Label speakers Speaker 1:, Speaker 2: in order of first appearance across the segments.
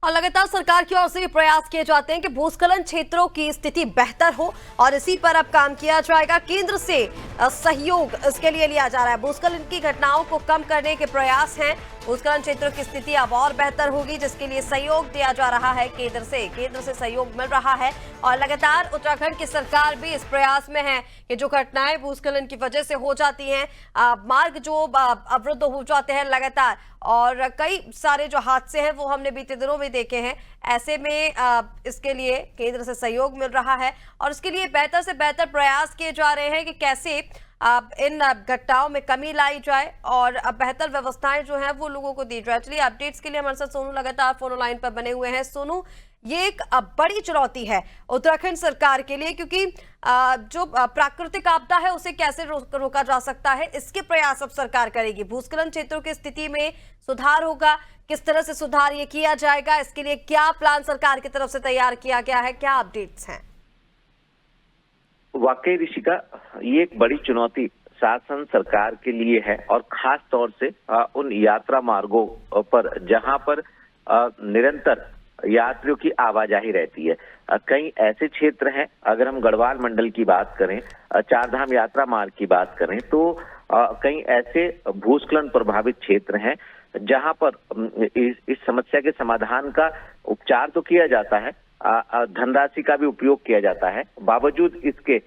Speaker 1: और लगातार सरकार की ओर से भी प्रयास किए जाते हैं कि भूस्खलन क्षेत्रों की स्थिति बेहतर हो और इसी पर अब काम किया जाएगा। केंद्र से सहयोग इसके लिए लिया जा रहा है। भूस्खलन की घटनाओं को कम करने के प्रयास हैं। भूस्खलन क्षेत्रों की स्थिति अब और बेहतर होगी, जिसके लिए सहयोग दिया जा रहा है। केंद्र से सहयोग मिल रहा है और लगातार उत्तराखंड की सरकार भी इस प्रयास में है कि जो घटनाएं भूस्खलन की वजह से हो जाती हैं, मार्ग जो अवरुद्ध हो जाते हैं लगातार, और कई सारे जो हादसे हैं वो हमने बीते दिनों में देखे हैं। ऐसे में इसके लिए केंद्र से सहयोग मिल रहा है और इसके लिए बेहतर से बेहतर प्रयास किए जा रहे हैं कि कैसे इन घटनाओं में कमी लाई जाए और बेहतर व्यवस्थाएं जो हैं वो लोगों को दी जाए। चलिए, अपडेट्स के लिए हमारे साथ सोनू लगातार फोन लाइन पर बने हुए हैं। सोनू, ये एक बड़ी चुनौती है उत्तराखंड सरकार के लिए, क्योंकि जो प्राकृतिक आपदा है उसे कैसे रोका जा सकता है, इसके प्रयास अब सरकार करेगी। भूस्खलन क्षेत्रों की स्थिति में सुधार होगा, किस तरह से सुधार ये किया जाएगा, इसके लिए क्या प्लान सरकार की तरफ से तैयार किया गया है, क्या अपडेट्स हैं?
Speaker 2: वाकई ऋषिका, ये एक बड़ी चुनौती शासन सरकार के लिए है और खास तौर से उन यात्रा मार्गों पर जहां पर निरंतर यात्रियों की आवाजाही रहती है। कई ऐसे क्षेत्र हैं, अगर हम गढ़वाल मंडल की बात करें, चारधाम यात्रा मार्ग की बात करें, तो कई ऐसे भूस्खलन प्रभावित क्षेत्र हैं जहां पर इस समस्या के समाधान का उपचार तो किया जाता है, धनराशि का भी उपयोग किया जाता है, बावजूद इसके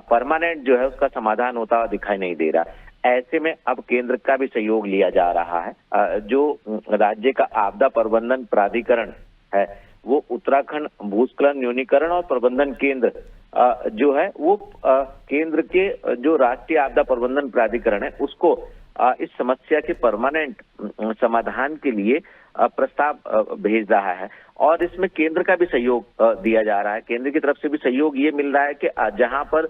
Speaker 2: परमानेंट जो है उसका समाधान होता हुआ दिखाई नहीं दे रहा। ऐसे में अब केंद्र का भी सहयोग लिया जा रहा है। जो राज्य का आपदा प्रबंधन प्राधिकरण है, वो उत्तराखंड भूस्खलन न्यूनीकरण और प्रबंधन केंद्र जो है वो केंद्र के जो राष्ट्रीय आपदा प्रबंधन प्राधिकरण है उसको इस समस्या के परमानेंट समाधान के लिए प्रस्ताव भेज रहा है और इसमें केंद्र का भी सहयोग दिया जा रहा है। केंद्र की तरफ से भी सहयोग ये मिल रहा है कि जहां पर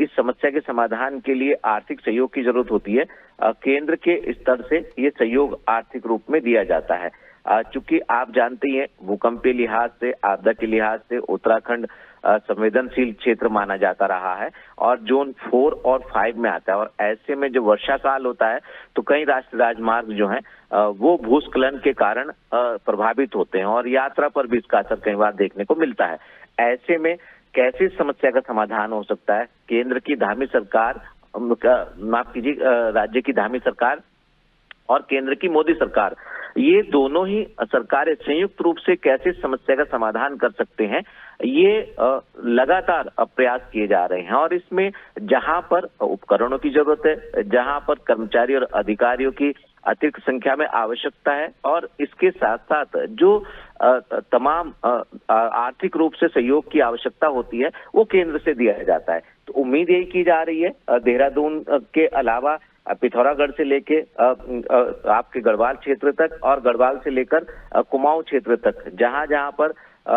Speaker 2: इस समस्या के समाधान के लिए आर्थिक सहयोग की जरूरत होती है, केंद्र के स्तर से ये सहयोग आर्थिक रूप में दिया जाता है। चूंकि आप जानते ही हैं, भूकंपीय लिहाज से, आपदा के लिहाज से उत्तराखंड संवेदनशील क्षेत्र माना जाता रहा है और जोन 4 और 5 में आता है। और ऐसे में जो वर्षा काल होता है तो कई राष्ट्रीय राजमार्ग जो हैं वो भूस्खलन के कारण प्रभावित होते हैं और यात्रा पर भी इसका असर कई बार देखने को मिलता है। ऐसे में कैसे इस समस्या का समाधान हो सकता है? केंद्र की धामी सरकार, माफ कीजिए, राज्य की धामी सरकार और केंद्र की मोदी सरकार, ये दोनों ही सरकारें संयुक्त रूप से कैसे समस्या का समाधान कर सकते हैं, ये लगातार प्रयास किए जा रहे हैं। और इसमें जहां पर उपकरणों की जरूरत है, जहां पर कर्मचारी और अधिकारियों की अतिरिक्त संख्या में आवश्यकता है और इसके साथ साथ जो तमाम आर्थिक रूप से सहयोग की आवश्यकता होती है वो केंद्र से दिया जाता है। तो उम्मीद यही की जा रही है, देहरादून के अलावा पिथौरागढ़ से लेके आपके गढ़वाल क्षेत्र तक और गढ़वाल से लेकर कुमाऊं क्षेत्र तक, जहां जहां पर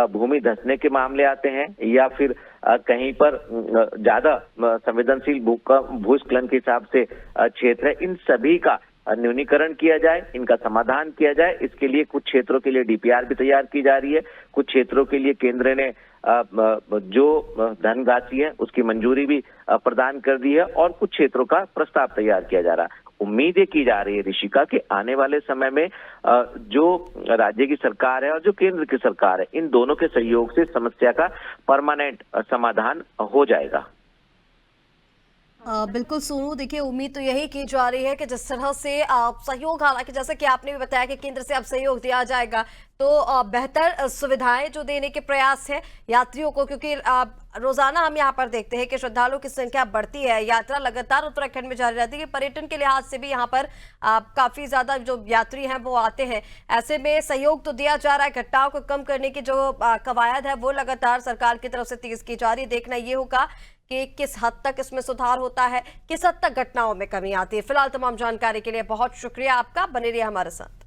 Speaker 2: भूमि धंसने के मामले आते हैं या फिर कहीं पर ज्यादा संवेदनशील भूस्खलन के हिसाब से क्षेत्र है, इन सभी का न्यूनीकरण किया जाए, इनका समाधान किया जाए। इसके लिए कुछ क्षेत्रों के लिए डीपीआर भी तैयार की जा रही है, कुछ क्षेत्रों के लिए केंद्र ने जो धनराशि है उसकी मंजूरी भी प्रदान कर दी है और कुछ क्षेत्रों का प्रस्ताव तैयार किया जा रहा है। उम्मीद ये की जा रही है ऋषिका कि आने वाले समय में जो राज्य की सरकार है और जो केंद्र की सरकार है, इन दोनों के सहयोग से समस्या का परमानेंट समाधान हो जाएगा।
Speaker 1: बिल्कुल सोनू, देखिए, उम्मीद तो यही की जा रही है कि जिस तरह से सहयोग, हालांकि जैसे कि आपने भी बताया कि केंद्र से अब सहयोग दिया जाएगा तो बेहतर सुविधाएं जो देने के प्रयास है यात्रियों को, क्योंकि रोजाना हम यहाँ पर देखते हैं कि श्रद्धालुओं की संख्या बढ़ती है, यात्रा लगातार उत्तराखंड में जारी रहती है। पर्यटन के लिहाज से भी यहाँ पर काफी ज्यादा जो यात्री हैं वो आते हैं। ऐसे में सहयोग तो दिया जा रहा है, घटनाओं को कम करने की जो कवायद है वो लगातार सरकार की तरफ से तेज की जा रही है। देखना ये होगा कि किस हद तक इसमें सुधार होता है, किस हद तक घटनाओं में कमी आती है। फिलहाल तमाम जानकारी के लिए बहुत शुक्रिया आपका, बने रहिए हमारे साथ।